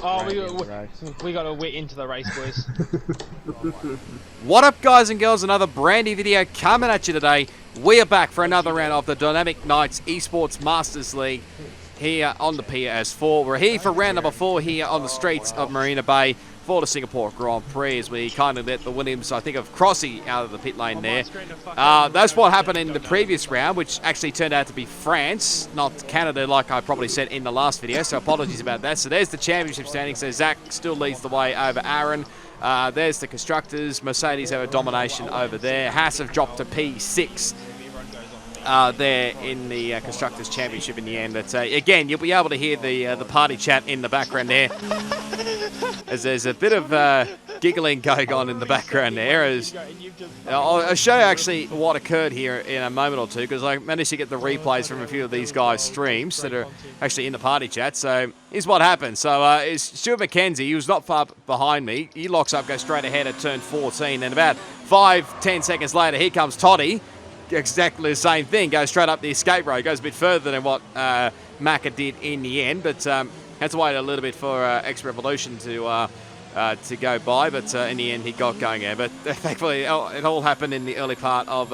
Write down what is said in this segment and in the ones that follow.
Oh, we got to wit into the race, boys. What up, guys and girls? Another brand new video coming at you today. We are back for another round of the Dynamic Knights Esports Masters League here on the PS4. We're here for round number 4 here on the streets of Marina Bay for the Singapore Grand Prix, as we kind of let the Williams, I think, of Crossy out of the pit lane there. That's what happened in the previous round, which actually turned out to be France, not Canada, like I probably said in the last video, so apologies about that. So there's the championship standing. So Zach still leads the way over Aaron. There's the constructors. Mercedes have a domination over there. Haas have dropped to P6 there in the Constructors' Championship in the end. But again, you'll be able to hear the party chat in the background there, as there's a bit of giggling going on in the background there. I'll show you actually what occurred here in a moment or two, because I managed to get the replays from a few of these guys' streams that are actually in the party chat. So here's what happened. So it's Stuart McKenzie. He was not far behind me. He locks up, goes straight ahead at turn 14. And about 5-10 seconds later, here comes Toddy. Exactly the same thing, goes straight up the escape road, goes a bit further than what Macca did in the end, but had to wait a little bit for X-Revolution to go by, but in the end he got going there. But thankfully it all happened in the early part of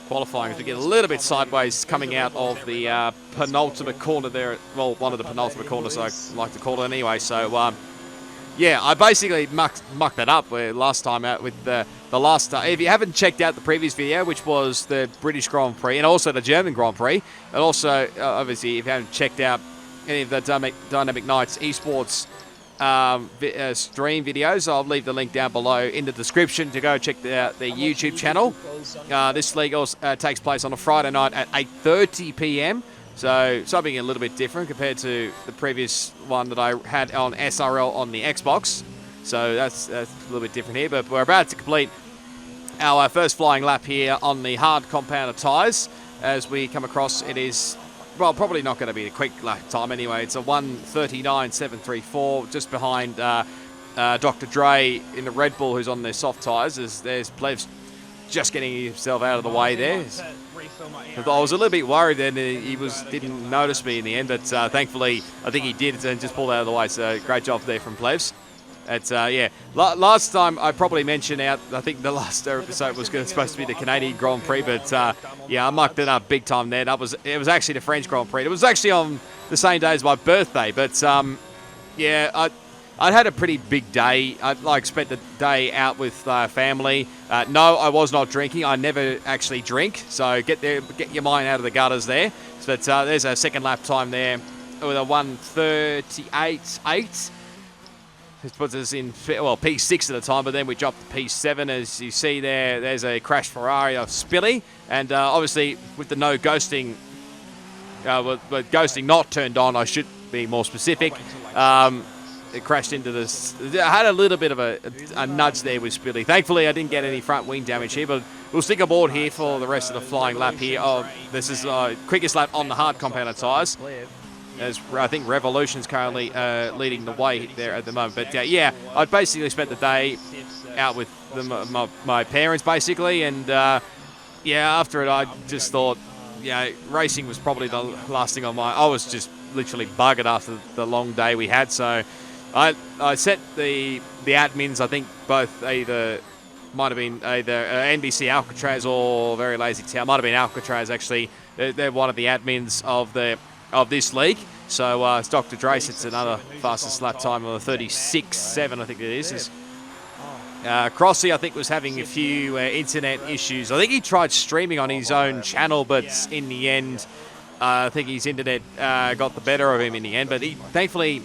qualifying, as we get a little bit sideways coming out of the penultimate corner there, well, one of the penultimate corners I like to call it anyway. So yeah, I basically mucked that up last time out with the last. If you haven't checked out the previous video, which was the British Grand Prix and also the German Grand Prix, and also obviously if you haven't checked out any of the Dynamic Knights Esports stream videos, I'll leave the link down below in the description to go check out their YouTube channel. This league also takes place on a Friday night at 8:30 p.m. So something a little bit different compared to the previous one that I had on SRL on the Xbox. So that's a little bit different here. But we're about to complete our first flying lap here on the hard compounded tyres. As we come across, it is, well, probably not going to be a quick lap time anyway. It's a 1:39.734, just behind Dr. Dre in the Red Bull, who's on their soft tyres. There's Plevs just getting himself out of the way there. I was a little bit worried then he didn't notice me in the end, but thankfully I think he did and just pulled out of the way. So great job there from Plevs. Yeah, last time I probably mentioned out, I think the last episode was supposed to be the Canadian Grand Prix, but yeah, I mucked it up big time there. It was actually the French Grand Prix. It was actually on the same day as my birthday, but yeah, I'd had a pretty big day. I spent the day out with family. No, I was not drinking. I never actually drink, so get your mind out of the gutters there. But there's a second lap time there with a 1:38.8. This puts us in, well, P6 at the time, but then we dropped to P7. As you see there, there's a crashed Ferrari of Spilly, and obviously with the no ghosting, with ghosting not turned on, I should be more specific. It crashed into this. I had a little bit of a nudge there with Spilly. Thankfully, I didn't get any front wing damage here, but we'll stick aboard here for the rest of the flying lap here. This is quickest lap on the hard compounded tyres, as I think Revolution's currently leading the way there at the moment. But yeah, I basically spent the day out with my parents, basically, and yeah, after it, I just thought, yeah, racing was probably the last thing on my. I was just literally buggered after the long day we had, so I set the admins, I think both might have been either NBC Alcatraz or Very Lazy Town. Might have been Alcatraz, actually. They're one of the admins of this league. So it's Dr. Dre sets another fastest lap time of 36.7, I think it is. Crossy, I think, was having a few internet issues. I think he tried streaming on his own channel, but in the end, I think his internet got the better of him in the end. But thankfully,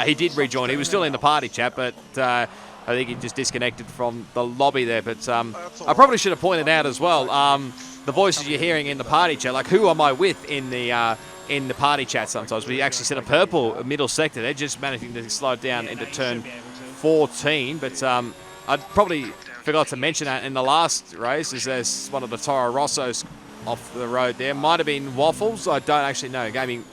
he did rejoin. He was still in the party chat, but I think he just disconnected from the lobby there. But I probably should have pointed out as well, the voices you're hearing in the party chat, like who am I with in the party chat sometimes. We actually set a purple middle sector. They're just managing to slow down into turn 14. But I probably forgot to mention that in the last race, as there's one of the Toro Rossos off the road there. Might have been Waffles. I don't actually know. Gaming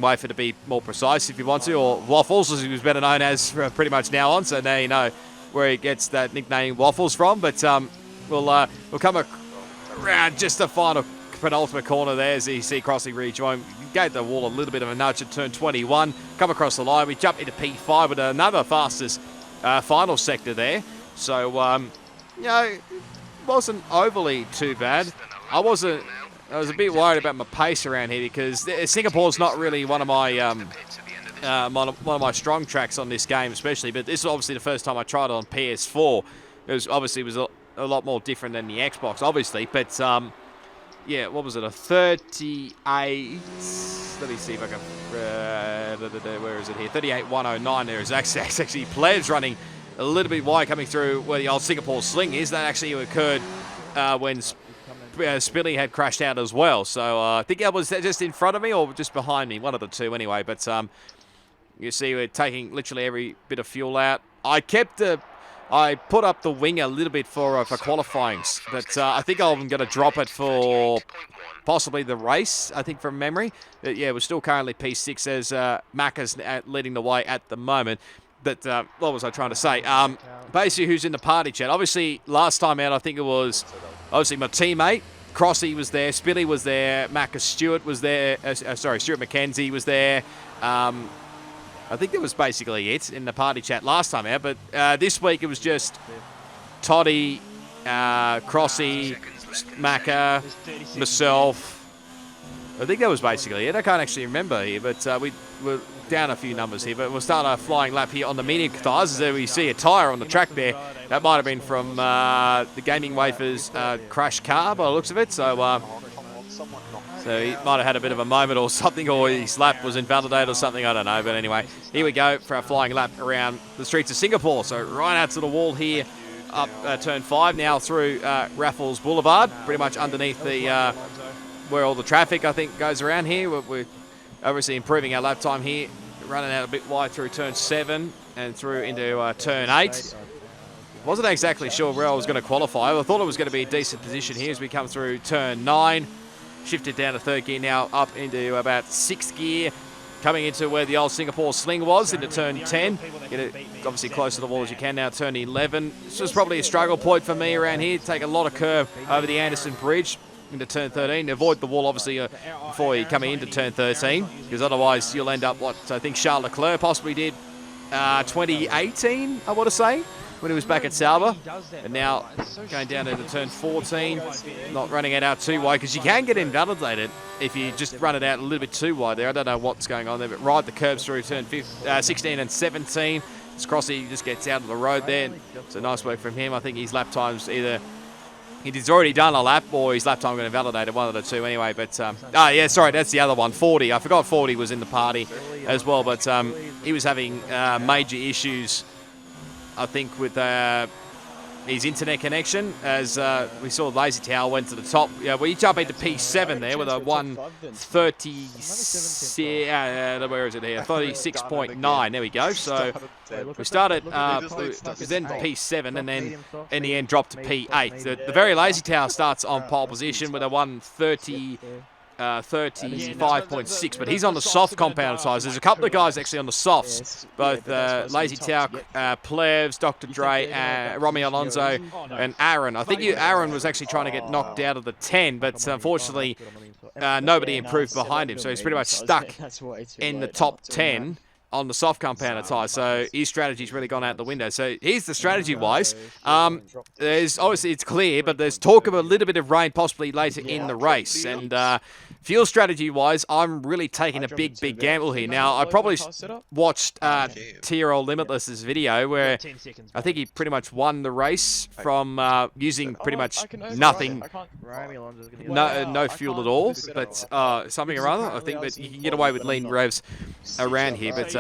Wafer to be more precise if you want to, or Waffles, as he was better known as pretty much now on. So now you know where he gets that nickname Waffles from. But we'll come around just the final penultimate corner there as you see Crossy rejoin. gave the wall a little bit of a nudge at turn 21. Come across the line, we jump into P5 with another fastest final sector there. So, you know, it wasn't overly too bad. I was a bit worried about my pace around here because Singapore's not really one of my one of my strong tracks on this game, especially. But this is obviously the first time I tried it on PS4. It was a lot more different than the Xbox, obviously. But yeah, what was it? A 38. Let me see if I can. Where is it here? 38.109. There is actually players running a little bit wide coming through where the old Singapore sling is. That actually occurred when Spilly had crashed out as well. So I think that was just in front of me or just behind me, one of the two anyway. But you see we're taking literally every bit of fuel out. I put up the wing a little bit for qualifying, but I think I'm going to drop it for possibly the race, I think, from memory. But yeah, we're still currently P6 as Macca's leading the way at the moment. But what was I trying to say? Basically, who's in the party chat? Obviously, last time out, I think it was obviously my teammate. Crossy was there. Spilly was there. Macca Stewart was there. Stuart McKenzie was there. I think that was basically it in the party chat last time out. But this week, it was just Toddy, Crossy, Macca, myself. I think that was basically it. I can't actually remember here, but we were down a few numbers here. But we'll start our flying lap here on the medium tyres. As we see a tyre on the track there. That might have been from the Gaming Wafers crash car by the looks of it. So he might have had a bit of a moment or something, or his lap was invalidated or something. I don't know. But anyway, here we go for our flying lap around the streets of Singapore. So right out to the wall here, up turn 5 now through Raffles Boulevard, pretty much underneath the where all the traffic, I think, goes around here. We're obviously improving our lap time here, running out a bit wide through turn 7 and through into turn 8. Wasn't exactly sure where I was going to qualify. I thought it was going to be a decent position here as we come through turn 9. Shifted down to 3rd gear now, up into about 6th gear. Coming into where the old Singapore sling was, into turn 10. Get it obviously close to the wall as you can now, turn 11. This was probably a struggle point for me around here. Take a lot of curve over the Anderson Bridge into turn 13. Avoid the wall, obviously, before you're coming into turn 13, because otherwise you'll end up what I think Charles Leclerc possibly did 2018, I want to say, when he was back at Sauber. And now going down into turn 14, not running it out too wide, because you can get invalidated if you just run it out a little bit too wide there. I don't know what's going on there, but ride the curbs through turn 16 and 17. As Crossy just gets out of the road there. So nice work from him. I think his lap time's either he's already done a lap or his lap time got invalidated, one of the two anyway. But yeah, sorry, that's the other one, 40. I forgot 40 was in the party as well, but he was having major issues, I think, with his internet connection, as we saw Lazy Tower went to the top. Yeah, we jump into P7 there with a 130, where is it here? 36.9. There we go. So we started, then P7, and then in the end dropped to P8. The very Lazy Tower starts on pole position with a 130. 35.6, but he's on the soft compound size. There's a couple of guys actually on the softs, both Lazy Tower, Plevs, Dr. Dre, Romy Alonso, and Aaron. I think Aaron was actually trying to get knocked out of the 10, but unfortunately nobody improved behind him, so he's pretty much stuck in the top 10 on the soft compound tyre, so his strategy's really gone out the window. So here's the strategy-wise. There's obviously, it's clear, but there's talk of a little bit of rain possibly later in the race. And fuel strategy-wise, I'm really taking a big gamble here. Now, I probably watched TRL Limitless's video where I think he pretty much won the race from using pretty much nothing, no fuel at all, but something or other. I think that you can get away with lean revs around here, but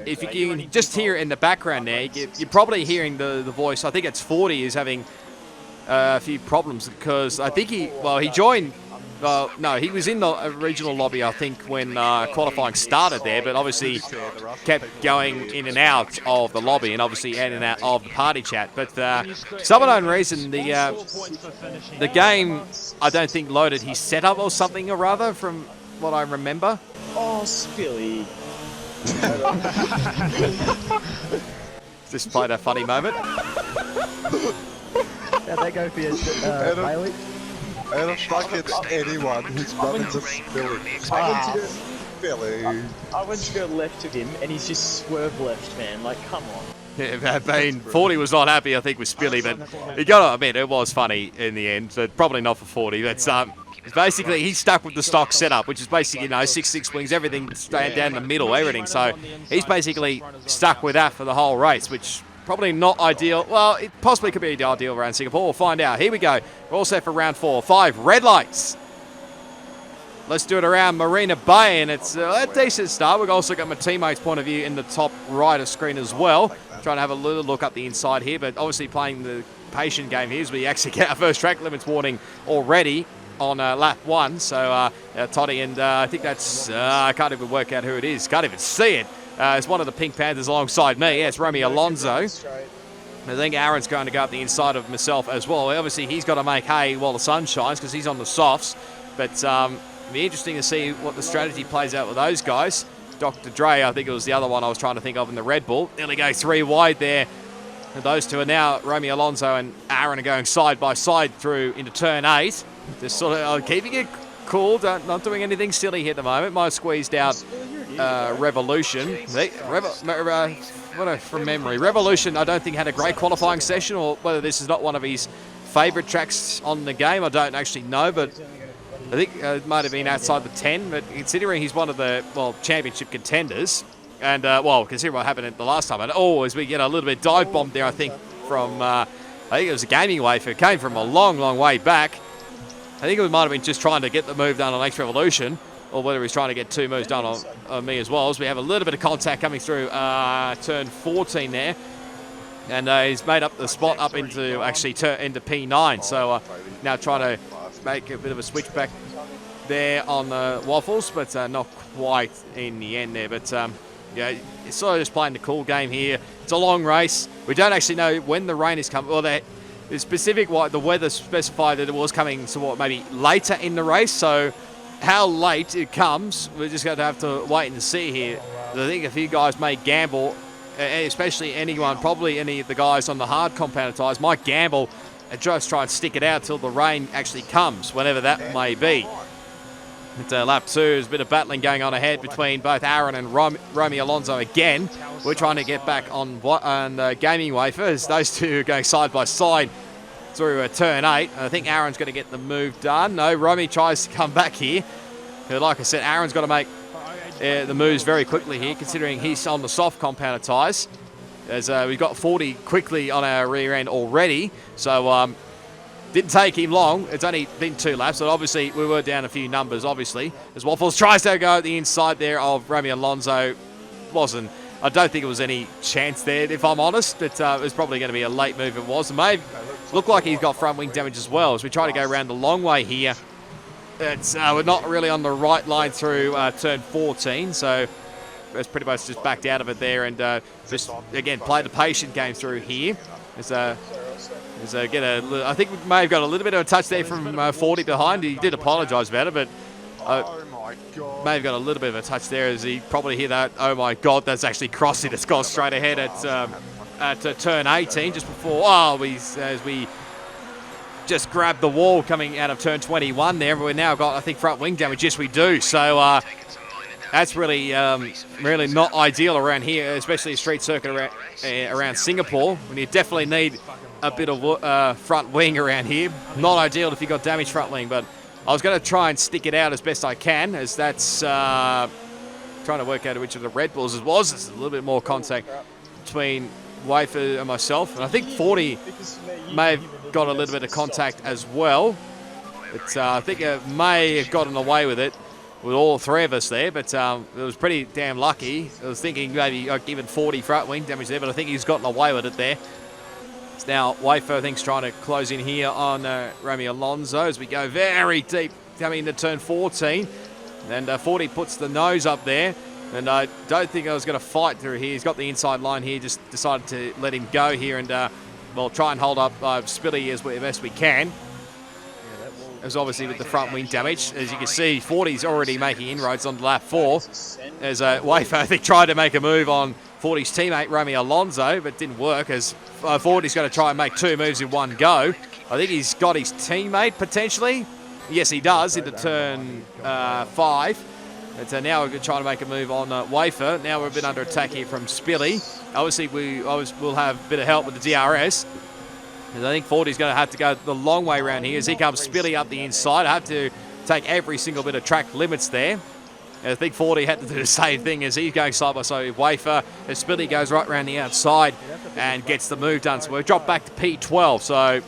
if you can just hear it in the background there, you're probably hearing the voice. I think it's 40 is having a few problems, because I think he joined. No, he was in the original lobby, I think, when qualifying started there, but obviously kept going in and out of the lobby and obviously in and out of the party chat. But for some unknown reason, the game, I don't think, loaded his setup or something or other, from what I remember. Oh, Spilly. Just played a funny moment. How'd that go for you, Bailey? And a fucking anyone who's running the Spilly. Spilly. I went to go left of him, and he's just swerved left, man. Like, come on. Yeah, Bane, 40 was not happy, I think, with Spilly, but you got to admit, it was funny in the end. So probably not for 40. But basically, he's stuck with the stock setup, which is basically, you know, 6 wings, everything staying down the middle, everything. So he's basically stuck with that for the whole race, which probably not ideal. Well, it possibly could be ideal around Singapore. We'll find out. Here we go. We're all set for round 4. 5 red lights. Let's do it around Marina Bay, and it's a decent start. We've also got my teammate's point of view in the top right of screen as well. Trying to have a little look up the inside here, but obviously playing the patient game here as we actually get our first track limits warning already on lap 1. So Toddy, and I think that's, I can't even work out who it is. Can't even see it. It's one of the Pink Panthers alongside me. Yeah, it's Romeo Alonso. I think Aaron's going to go up the inside of myself as well. Obviously, he's got to make hay while the sun shines because he's on the softs. But it'll be interesting to see what the strategy plays out with those guys. Dr. Dre, I think it was the other one I was trying to think of in the Red Bull. Nearly go 3 wide there. And those two are now, Romeo Alonso and Aaron are going side by side through into turn 8. Just sort of keeping it cool, not doing anything silly here at the moment. Might have squeezed out Revolution. From memory, Revolution I don't think had a great qualifying session, or whether this is not one of his favourite tracks on the game, I don't actually know, but I think it might have been outside the 10, but considering he's one of the, championship contenders, and, considering what happened the last time, and as we get a little bit dive bombed there, I think, from, I think it was a gaming wafer. It came from a long, long way back. I think it might have been just trying to get the move done on X Revolution, or whether he's trying to get 2 moves done on me as well, as we have a little bit of contact coming through turn 14 there. And he's made up the spot up into, actually, into P9, so now trying to make a bit of a switch back there on the waffles, but not quite in the end there. But yeah, it's sort of just playing the cool game here. It's a long race. We don't actually know when the rain is coming. Well, the specific the weather specified that it was coming somewhat maybe later in the race. So how late it comes, we're just going to have to wait and see here. I think a few guys may gamble, especially anyone, probably any of the guys on the hard compounded tyres might gamble and just try and stick it out till the rain actually comes, whenever that may be. At lap 2, there's a bit of battling going on ahead between both Aaron and Romeo Alonso again. We're trying to get back on gaming wafer as those two are going side by side through turn 8. I think Aaron's going to get the move done. No, Romy tries to come back here. Like I said, Aaron's got to make the moves very quickly here, considering he's on the soft compounded tyres. As we've got 40 quickly on our rear end already, so didn't take him long. It's only been 2 laps, but obviously we were down a few numbers, obviously. As Waffles tries to go at the inside there of Romeo Alonso. I don't think it was any chance there, if I'm honest, but it was probably going to be a late move. It was. It may look like he's got front wing damage as well, as we try to go around the long way here. We're not really on the right line through turn 14, so it's pretty much just backed out of it there, and just again play the patient game through here. I think we may have got a little bit of a touch there from 40 behind. He did apologise about it, but may have got a little bit of a touch there as he probably hear that. Oh my God, that's actually crossing. It's gone straight ahead at turn 18 just before. As we just grabbed the wall coming out of turn 21 there. We've now got, I think, front wing damage. Yes, we do. So that's really not ideal around here, especially a street circuit around Singapore, when you definitely need a bit of front wing around here. Not ideal if you've got damaged front wing, but I was going to try and stick it out as best I can, as that's trying to work out which of the Red Bulls it was. There's a little bit more contact between Wafer and myself, and I think 40 may have got a little bit of contact as well, but I think it may have gotten away with it with all 3 of us there, but it was pretty damn lucky. I was thinking maybe I'd given 40 front wing damage there, but I think he's gotten away with it there. It's now Wafer, I think, trying to close in here on Romeo Alonso as we go very deep coming into turn 14, and 40 puts the nose up there. And I don't think I was going to fight through here. He's got the inside line here, just decided to let him go here and, try and hold up Spilly as best we can. As obviously with the front wing damage. As you can see, 40's already making inroads on lap 4. As Wafer, I think, tried to make a move on 40's teammate, Romeo Alonso, but didn't work, as 40's going to try and make 2 moves in one go. I think he's got his teammate, potentially. Yes, he does into turn 5. And now we're trying to make a move on Wafer. Now we're a bit under attack here from Spilly. Obviously, we'll have a bit of help with the DRS. And I think 40's going to have to go the long way around here as he comes Spilly up the inside. I have to take every single bit of track limits there. And I think 40 had to do the same thing as he's going side by side with Wafer. As Spilly goes right around the outside and gets the move done. So we've dropped back to P12. So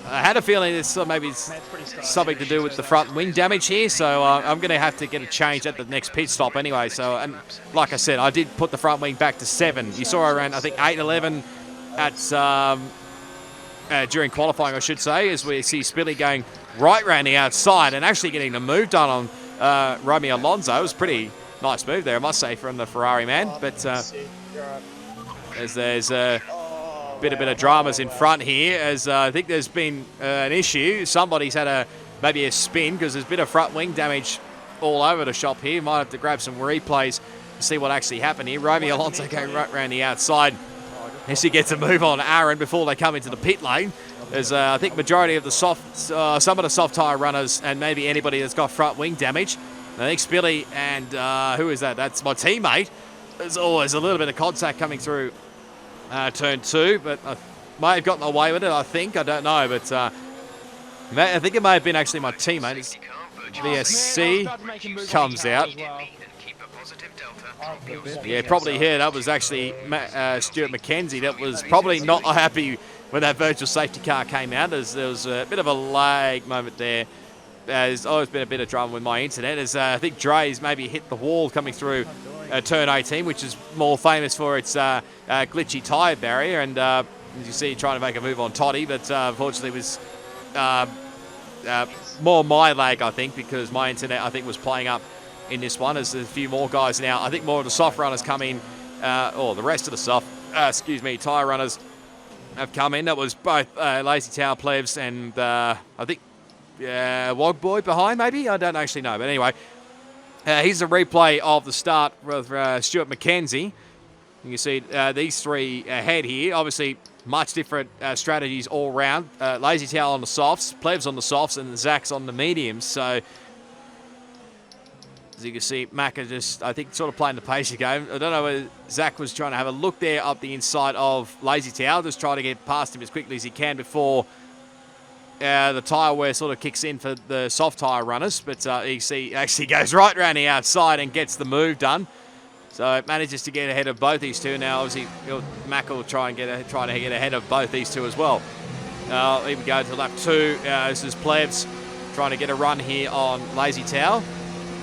I had a feeling it's maybe something to do with the front wing damage here, so I'm going to have to get a change at the next pit stop anyway. So, and like I said, I did put the front wing back to 7. You saw around, I think, 8-11 at during qualifying, I should say, as we see Spilly going right around the outside and actually getting the move done on Romeo Alonso. It was a pretty nice move there, I must say, from the Ferrari man. But as there's a bit of dramas in front here, as I think there's been an issue. Somebody's had maybe a spin because there's a bit of front wing damage all over the shop here. Might have to grab some replays to see what actually happened here. Romeo Alonso going right around the outside as he gets a move on Aaron before they come into the pit lane. As I think majority of the some of the soft tyre runners and maybe anybody that's got front wing damage. I think Spilly and who is that? That's my teammate. There's always a little bit of contact coming through turn 2, but I may have gotten away with it, I think. I don't know, but I think it may have been actually my teammate. It's VSC comes out. Yeah, probably here. That was actually Stuart McKenzie. That was probably not happy when that virtual safety car came out, as there was a bit of a lag moment there. There's always been a bit of drama with my internet, as I think Dre's maybe hit the wall coming through turn 18, which is more famous for its glitchy tyre barrier. And as you see, trying to make a move on Toddy, but unfortunately it was more my lag, I think, because my internet, I think, was playing up in this one. As there's a few more guys now. I think more of the soft runners come in, or the rest of the soft, tyre runners have come in. That was both Lazy Tower plebs and I think Wog Boy behind, maybe? I don't actually know. But anyway, here's a replay of the start with Stuart McKenzie. You can see these three ahead here. Obviously, much different strategies all round. Lazy Tower on the softs, plebs on the softs, and Zach's on the mediums. So, as you can see, Macca just, I think, sort of playing the pace game. I don't know whether Zach was trying to have a look there up the inside of Lazy Tower, just trying to get past him as quickly as he can before the tyre wear sort of kicks in for the soft tyre runners. But you see, actually goes right around the outside and gets the move done. So it manages to get ahead of both these two. Now, obviously, Mac will try to get ahead of both these two as well. Here we go to lap 2. This is Plebs trying to get a run here on Lazy Tower.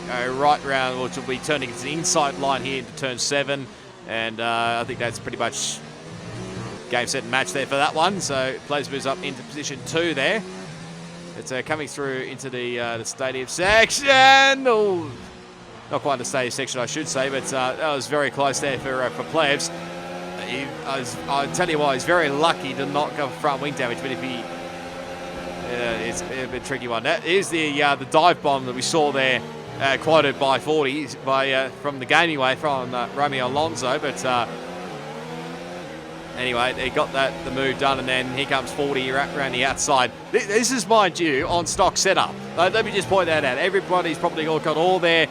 Right round, which will be turning to the inside line here into turn 7. And I think that's pretty much game, set, and match there for that one. So Plebs moves up into position 2 there. It's coming through into the stadium section. Oh, not quite the stadium section, I should say, but that was very close there for Plebs. I'll tell you why, he's very lucky to not go for front wing damage, but if he... it's a bit tricky one. That is the dive bomb that we saw there, quoted by 40 from the gaming way from Romeo Alonso, but anyway, they got the move done, and then here comes 40 around the outside. This is, mind you, on stock setup. Let me just point that out. Everybody's probably got all their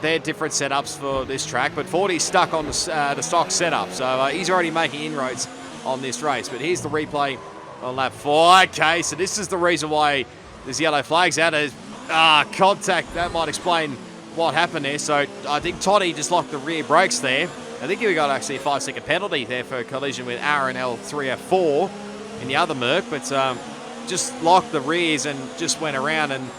different setups for this track, but 40's stuck on the stock setup, so he's already making inroads on this race. But here's the replay on lap 4. Okay, so this is the reason why there's yellow flags out. There's contact. That might explain what happened there. So I think Toddy just locked the rear brakes there. I think he got actually a 5-second penalty there for a collision with Aaron L3F4 in the other Merc, but just locked the rears and just went around. And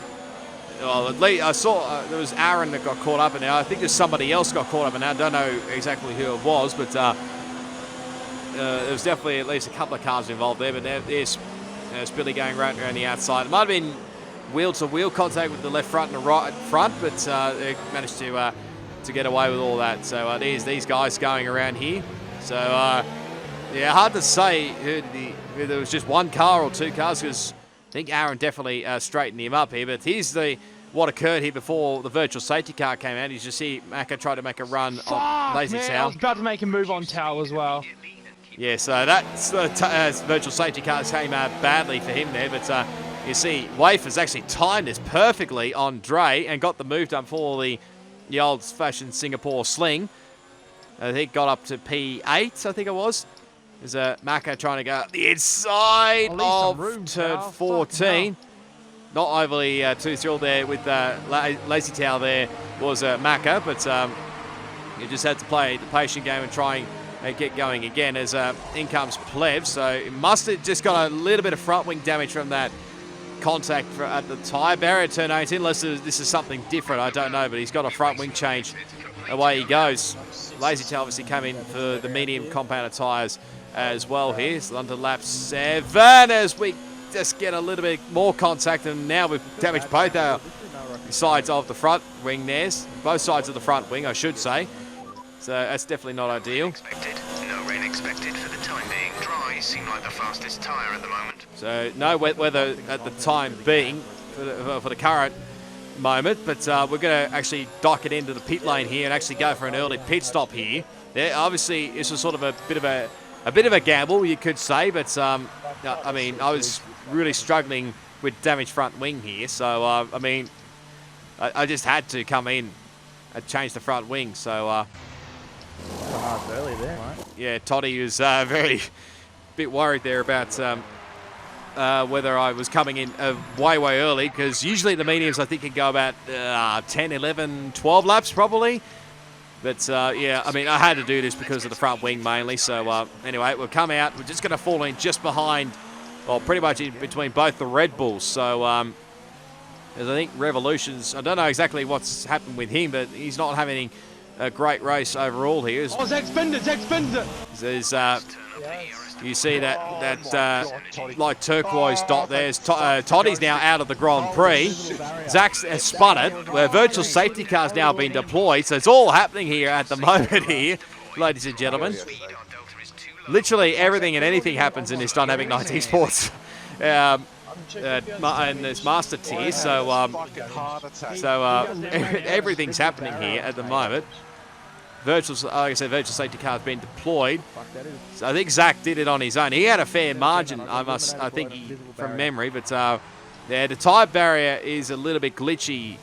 well, at least I saw there was Aaron that got caught up, and I think there's somebody else got caught up, and I don't know exactly who it was, but there was definitely at least a couple of cars involved there. But there's Spilly going right around the outside. It might have been wheel-to-wheel contact with the left front and the right front, but they managed to get away with all that. So there's these guys going around here. So yeah, hard to say who there was just one car or two cars, because I think Aaron definitely straightened him up here. But here's what occurred here before the virtual safety car came out. You just see Macca try to make a run on Lazy Tower. I was about to make a move on Tower as well. Yeah, so that's the virtual safety car came out badly for him there, but You see, Waif has actually timed this perfectly on Dre and got the move done for the old-fashioned Singapore sling. I think got up to P8, I think it was. There's Maka trying to go up the inside of turn 14. Not overly too thrilled there with Lazy Towel there was Maka, but you just had to play the patient game and try and get going again as in comes Plev. So it must have just got a little bit of front wing damage from that contact at the tyre barrier turn 18, unless this is something different, I don't know, but he's got a front wing change. Away he goes. Lazy Tail obviously came in for the medium compounded tyres as well here. So under lap 7 as we just get a little bit more contact, and now we've damaged both our sides of the front wing there. Both sides of the front wing, I should say. So that's definitely not ideal. No rain expected for the time being. Dry seem like the fastest tyre at the moment. So no wet weather at the time being for the current moment, but we're going to actually dock it into the pit lane here and actually go for an early pit stop here. Obviously, this was sort of a bit of a gamble, you could say, but I mean, I was really struggling with damaged front wing here, so I mean, I just had to come in and change the front wing. So early there, right? yeah, Toddy was very bit worried there about whether I was coming in way early, because usually the mediums I think can go about 10, 11, 12 laps probably. But yeah, I mean, I had to do this because of the front wing mainly. So anyway, we'll come out. We're just going to fall in just behind, well, pretty much in between both the Red Bulls. So as I think Revolutions, I don't know exactly what's happened with him, but he's not having a great race overall here. Oh, Zach Spender! There's you see that like turquoise dot there. Toddy's now out of the Grand Prix. Zach's has spun it, where virtual safety car's now been deployed. So it's all happening here at the moment here, ladies and gentlemen. Literally everything and anything happens in this Dynamic Nights Esports. And this master tier, so everything's happening here at the moment. Like I said, virtual safety car has been deployed. So I think Zach did it on his own. He had a fair margin, I think, from memory. But yeah, the tyre barrier is a little bit glitchy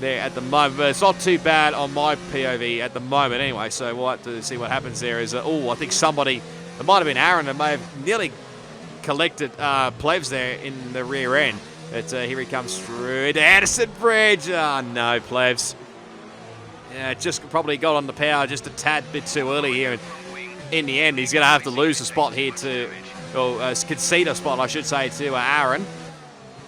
there at the moment, but it's not too bad on my POV at the moment anyway. So we'll have to see what happens there. I think somebody, it might have been Aaron, that may have nearly collected Plevs there in the rear end. But here he comes through to Addison Bridge. Oh no, Plevs. Yeah, just probably got on the power just a tad bit too early here. And in the end, he's going to have to lose a spot here or concede a spot, I should say, to Aaron.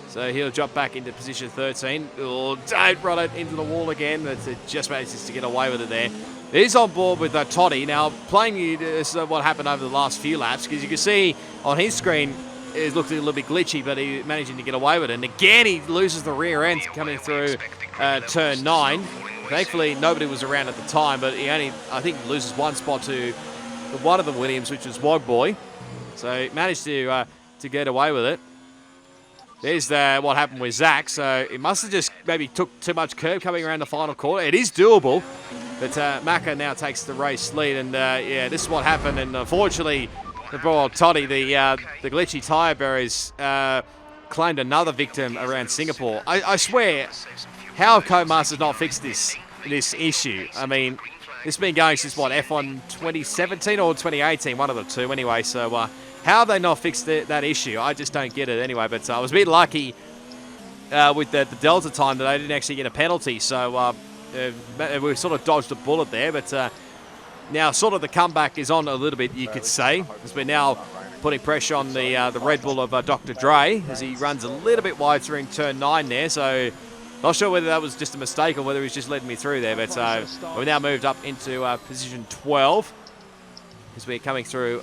So he'll drop back into position 13. Oh, don't run it into the wall again. But it just manages to get away with it there. He's on board with Toddy. Now, playing this what happened over the last few laps, because you can see on his screen, it looked a little bit glitchy, but he's managing to get away with it. And again, he loses the rear end coming through turn 9. Thankfully, nobody was around at the time, but he only, I think, loses one spot to one of the Williams, which was Wogboy. So he managed to get away with it. There's what happened with Zach. So it must have just maybe took too much curb coming around the final corner. It is doable, but Maka now takes the race lead. And yeah, this is what happened. And unfortunately, Toddy, the glitchy tyre barriers, claimed another victim around Singapore. I swear, how have Codemasters not fixed this issue? I mean, it's been going since, what, F1 2017 or 2018, one of the two anyway. So how have they not fixed that issue? I just don't get it anyway. But I was a bit lucky with the Delta time that I didn't actually get a penalty. So we sort of dodged a bullet there. But now sort of the comeback is on a little bit, you could say, as we're now putting pressure on the Red Bull of Dr. Dre as he runs a little bit wide through in turn 9 there. So not sure whether that was just a mistake or whether he's just letting me through there. But we've now moved up into position 12 as we're coming through,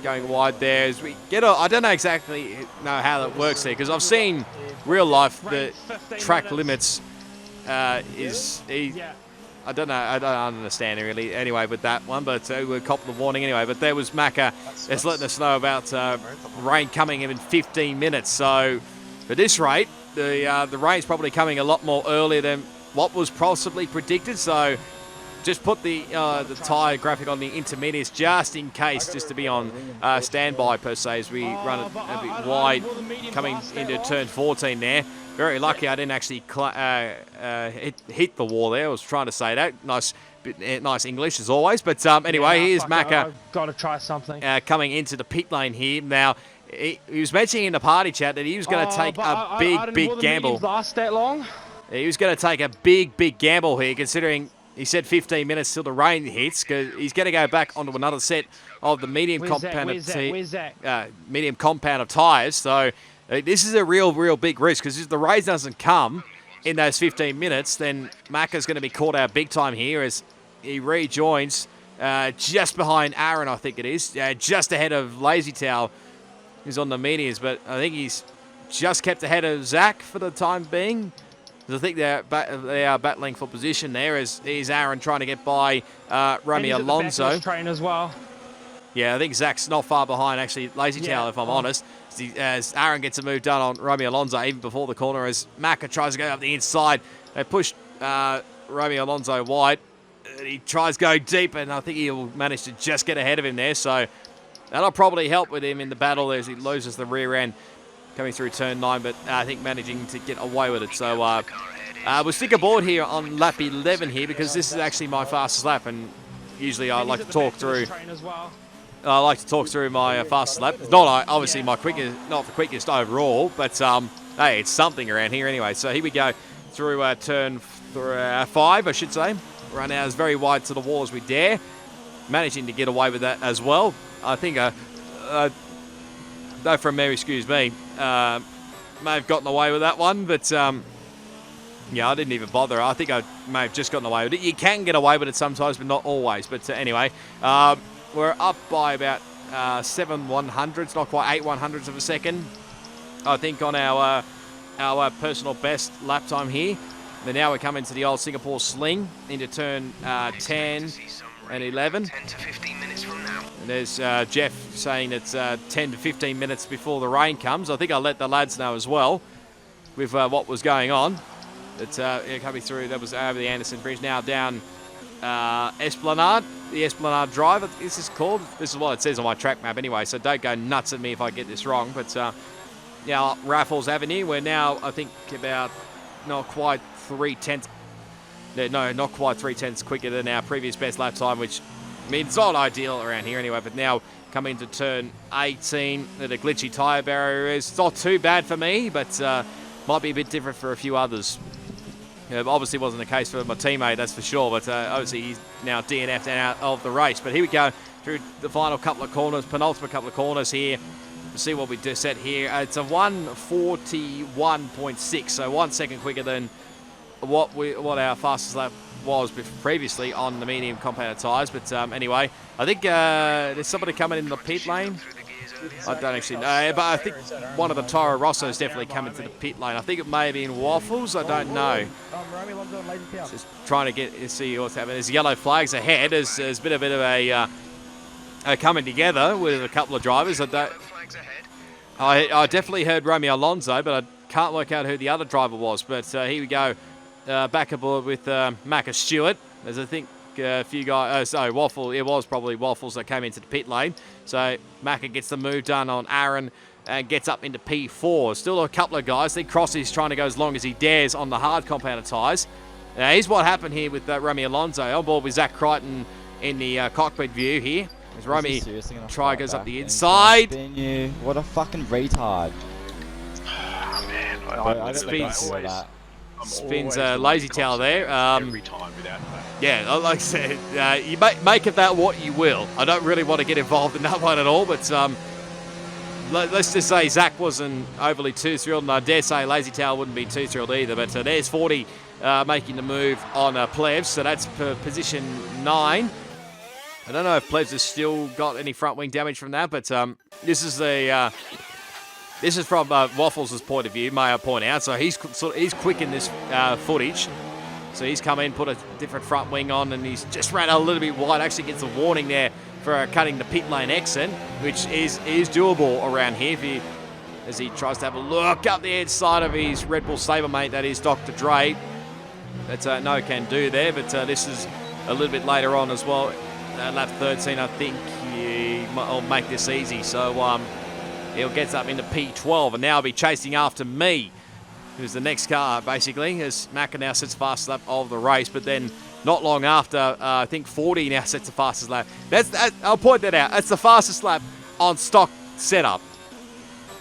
going wide there. As we get, I don't know exactly how that works there, because I've seen real life the track limits I don't know. I don't understand really anyway with that one, but we're copping the warning anyway. But there was Maka that's letting us know about rain coming in 15 minutes. So at this rate, the rain's probably coming a lot more earlier than what was possibly predicted. So just put the tyre graphic on the intermediates just in case, just to be on standby per se, as we run it a bit wide coming into turn 14 there. Very lucky I didn't actually hit the wall there. I was trying to say that. Nice English as always. But anyway, here's Macca. Got to try something. Coming into the pit lane here. Now, he was mentioning in the party chat that he was going to take a big gamble. Last that long? He was going to take a big gamble here, considering he said 15 minutes till the rain hits, because he's going to go back onto another set of the medium compound of tyres. So this is a real big risk, because if the rain doesn't come in those 15 minutes, then Macca's going to be caught out big time here as he rejoins just behind Aaron, I think it is, just ahead of Lazy Towel, who's on the mediums. But I think he's just kept ahead of Zach for the time being. I think they are battling for position there, as here's Aaron trying to get by Romy Alonso. Train as well. Yeah, I think Zach's not far behind, actually, Lazy Towel, if I'm honest. As Aaron gets a move done on Romy Alonso, even before the corner, as Macca tries to go up the inside. They push Romy Alonso wide. He tries to go deep, and I think he'll manage to just get ahead of him there. So that'll probably help with him in the battle as he loses the rear end coming through turn 9, but I think managing to get away with it. So we'll stick aboard here on lap 11 here, because this is actually my fastest lap, and usually I like to talk through. I like to talk through my fastest lap. It's not obviously my quickest, not the quickest overall, but hey, it's something around here anyway. So here we go through turn 5, I should say. Run out as very wide to the wall as we dare, managing to get away with that as well. I think though from memory, excuse me, may have gotten away with that one, but yeah, I didn't even bother. I think I may have just gotten away with it. You can get away with it sometimes, but not always. But anyway, we're up by about 7 100s, not quite 8 100s of a second, I think, on our personal best lap time here. But now we're coming to the old Singapore sling into turn 10 and 11. 10 to 15 minutes from now. And there's Jeff saying it's 10 to 15 minutes before the rain comes. I think I'll let the lads know as well with what was going on. It's coming through. That was over the Anderson Bridge. Now down Esplanade, the Esplanade Drive. This is called. This is what it says on my track map anyway. So don't go nuts at me if I get this wrong. But now Raffles Avenue. We're now, I think, about not quite 3/10. No, not quite 3/10 quicker than our previous best lap time, which means it's not ideal around here anyway. But now coming to turn 18, the glitchy tyre barrier is. It's not too bad for me, but might be a bit different for a few others. Obviously wasn't the case for my teammate, that's for sure, but obviously he's now DNF'd out of the race. But here we go through the final couple of corners, penultimate couple of corners here. We'll see what we do set here. It's a 1:41.6, so 1 second quicker than what our fastest lap was previously on the medium compounded tyres. But anyway, I think there's somebody coming in the pit lane. I don't actually know, but I think one of the Toro Rossos definitely coming to the pit lane. I think it may have been Waffles, I don't know. Just trying to see what's happening. There's yellow flags ahead. There's been a bit of a coming together with a couple of drivers. I definitely heard Romeo Alonso, but I can't work out who the other driver was. But here we go, back aboard with Macca Stewart. There's, I think, a few guys. Waffle. It was probably Waffles that came into the pit lane. So Macca gets the move done on Aaron and gets up into P4. Still a couple of guys. Then Crossy's trying to go as long as he dares on the hard compounded tyres. Now here's what happened here with Romy Alonso on board with Zach Crichton in the cockpit view here. As Romy goes up the inside. What a fucking retard. Oh, man. Spins Lazy Towel there. Every time without that. Yeah, like I said, you make of that what you will. I don't really want to get involved in that one at all, but let's just say Zach wasn't overly too thrilled, and I dare say Lazy Towel wouldn't be too thrilled either. But there's 40 making the move on Plebs, so that's position 9. I don't know if Plebs has still got any front wing damage from that, but this is from Waffles' point of view, may I point out. So he's quick in this footage. So he's come in, put a different front wing on, and he's just ran a little bit wide. Actually gets a warning there for cutting the pit lane exit, which is doable around here as he tries to have a look up the inside of his Red Bull stablemate, that is Dr. Dre. That's no can do there, but this is a little bit later on as well. Lap 13, I think he'll make this easy. So he'll get up into P12, and now he'll be chasing after me, who's the next car, basically, as Macca now sets the fastest lap of the race. But then not long after, I think 40 now sets the fastest lap. I'll point that out. That's the fastest lap on stock setup.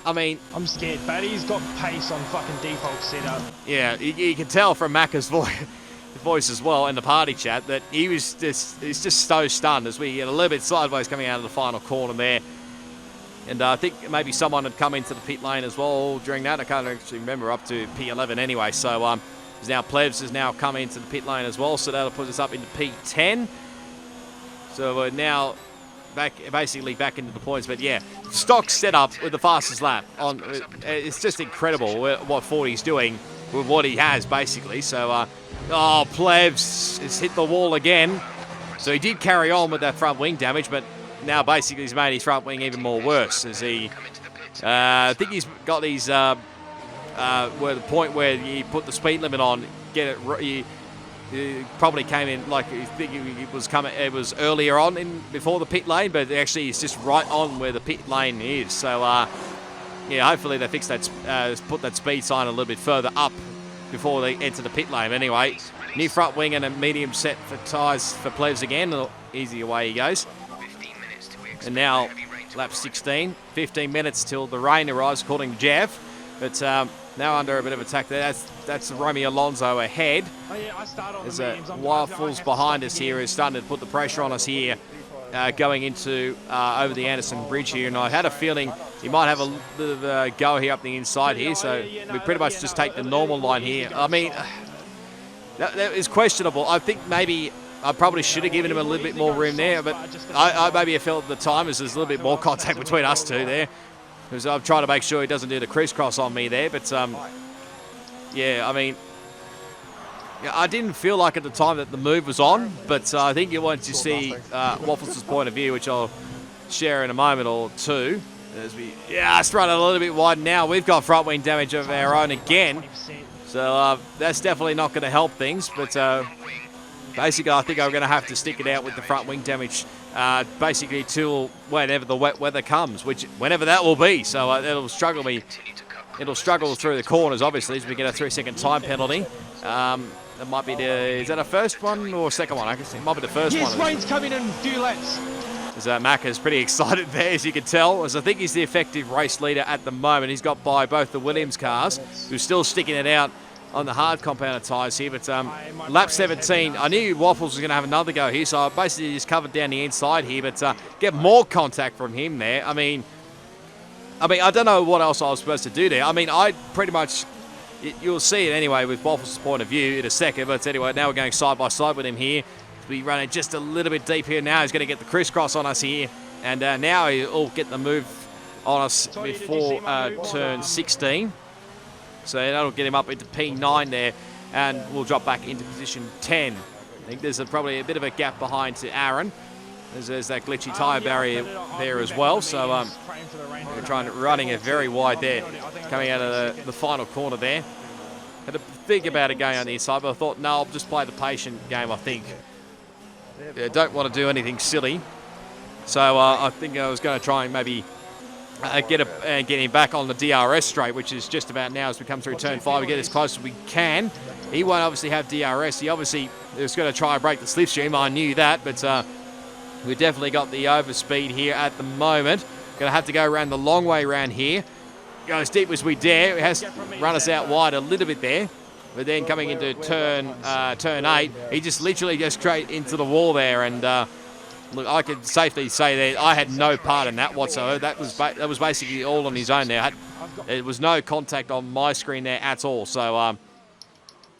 I mean, I'm scared, buddy. He's got pace on fucking default setup. Yeah, you can tell from Macca's voice as well in the party chat that he's just so stunned as we get a little bit sideways coming out of the final corner there. And I think maybe someone had come into the pit lane as well during that. I can't actually remember, up to P11 anyway. So now Plebs has now come into the pit lane as well. So that'll put us up into P10. So we're now basically back into the points. But yeah, stock setup with the fastest lap. It's just incredible what 40's doing with what he has, basically. So, Plebs has hit the wall again. So he did carry on with that front wing damage, but now basically he's made his front wing even more worse, as he, I think he's got these, where the point where you put the speed limit on, get it, he probably came in like it was earlier on before the pit lane, but actually it's just right on where the pit lane is. So yeah, hopefully they fix that, put that speed sign a little bit further up before they enter the pit lane. Anyway, new front wing and a medium set for tyres for Plebs again. Easy away he goes. And now lap 16, 15 minutes till the rain arrives, according to Jeff. But now under a bit of attack there. That's Romeo Alonso ahead. Oh, yeah, I start on There's the mediums. Waffles behind us here, who's starting to put the pressure on us here, going into over the Anderson Bridge here. And I had a feeling he might have a bit of a go here up the inside here. So we pretty much just take the normal line here. I mean, that is questionable. I think maybe I probably should have given him a little bit more room there, but I maybe felt at the time as there's a little bit more contact between us two there, because I'm trying to make sure he doesn't do the crisscross on me there. But yeah, I mean, I didn't feel like at the time that the move was on, but I think you want to see Waffles' point of view, which I'll share in a moment or two. As we just run a little bit wide now. We've got front wing damage of our own again, so that's definitely not going to help things. But basically, I think I'm going to have to stick it out with the front wing damage, basically till whenever the wet weather comes, which whenever that will be. So it'll struggle through the corners, obviously, as we get a 3-second time penalty. That might be is that a first one or second one? I guess it might be the first one. Yes, rain's coming in a few laps. As Macca's pretty excited there, as you can tell, as I think he's the effective race leader at the moment. He's got by both the Williams cars, who's still sticking it out on the hard compounded tyres here. But lap 17, I knew Waffles was going to have another go here, so I basically just covered down the inside here, but get more contact from him there. I mean, I don't know what else I was supposed to do there. I mean, I pretty much, you'll see it anyway with Waffles' point of view in a second, but anyway, now we're going side by side with him here. We run it just a little bit deep here now. He's going to get the crisscross on us here, and now he'll get the move on us before turn 16. So that'll get him up into P9 there, and we'll drop back into position 10. I think there's probably a bit of a gap behind to Aaron. There's that glitchy tyre barrier there as well. So we're running it very wide there, coming out of the final corner there. Had to think about it going on the inside, but I thought, no, I'll just play the patient game, I think. Yeah, don't want to do anything silly. So I think I was going to try and maybe get him back on the DRS straight, which is just about now as we come through turn 5. We get as close as we can. He won't obviously have DRS. He obviously is going to try and break the slipstream. I knew that, but we've definitely got the overspeed here at the moment. Going to have to go around the long way around here. Go as deep as we dare. It has run us out wide a little bit there. But then coming into turn 8, he just literally goes straight into the wall there. And look, I can safely say that I had no part in that whatsoever. That was basically all on his own there. There was no contact on my screen there at all. So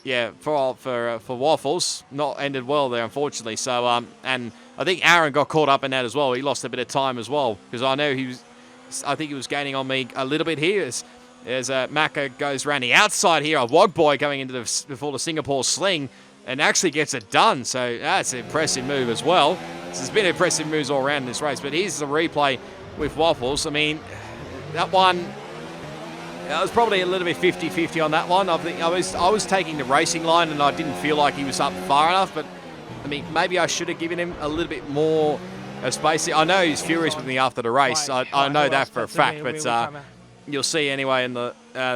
yeah, for Waffles, not ended well there, unfortunately. So and I think Aaron got caught up in that as well. He lost a bit of time as well, because I know I think he was gaining on me a little bit here. As Macca goes around the outside here, a Wog Boy going into before the Singapore Sling, and actually gets it done. So that's an impressive move as well. There's been impressive moves all around in this race, but here's the replay with Waffles. I mean, that one, I was probably a little bit 50-50 on that one. I think I was taking the racing line, and I didn't feel like he was up far enough, but I mean, maybe I should have given him a little bit more space. I know he's furious with me after the race. I know that for a fact, but you'll see anyway in the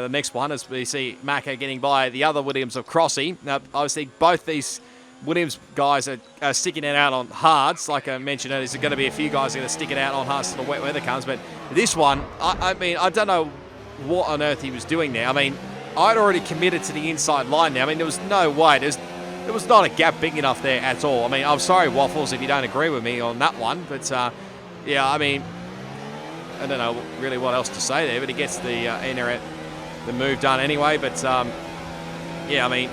next one as we see Maka getting by the other Williams of Crossy. Now, obviously, both these Williams guys are sticking it out on hards. Like I mentioned, there's going to be a few guys that are going to stick it out on hards till the wet weather comes. But this one, I mean, I don't know what on earth he was doing there. I mean, I'd already committed to the inside line there. I mean, there was no way. There was not a gap big enough there at all. I mean, I'm sorry, Waffles, if you don't agree with me on that one. But, yeah, I mean, I don't know really what else to say there. But he gets the move done anyway. But, yeah, I mean,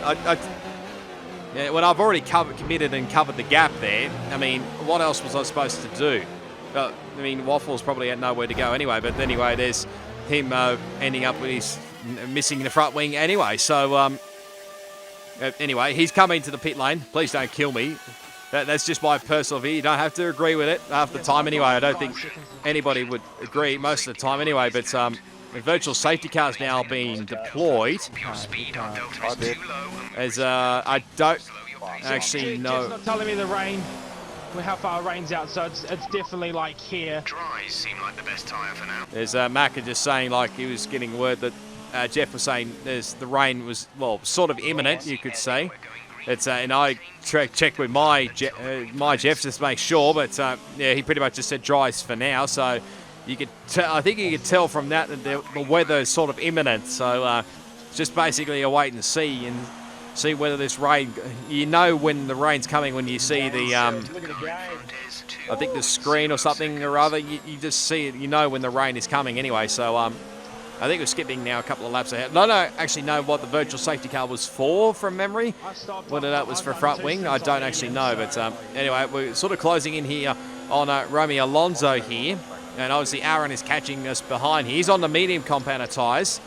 yeah, when I've already committed and covered the gap there, I mean, what else was I supposed to do? I mean, Waffles probably had nowhere to go anyway. But anyway, there's him ending up with his missing the front wing anyway. So, anyway, he's coming to the pit lane. Please don't kill me. That's just my personal view. You don't have to agree with it half the time anyway. I don't think anybody would agree most of the time anyway. But the virtual safety car is now being deployed. As I don't actually know. Jeff's not telling me the rain, how far rain's out, so it's definitely like here. Dries seem like the best tyre for now. There's Macca just saying like he was getting word that Jeff was saying the rain was, well, sort of imminent, you could say. It's and I checked with my Jeff just to make sure, but yeah, he pretty much just said dries for now. So you could, I think you could tell from that the weather is sort of imminent. So it's just basically a wait and see whether this rain. You know when the rain's coming when you see the I think the screen or something or other. You just see it. You know when the rain is coming anyway. So I think we're skipping now a couple of laps ahead. I don't actually know what the virtual safety car was for from memory. Whether that was for front wing, I don't actually know. But anyway, we're sort of closing in here on Romy Alonso here. And obviously Aaron is catching us behind. He's on the medium compounder tyres.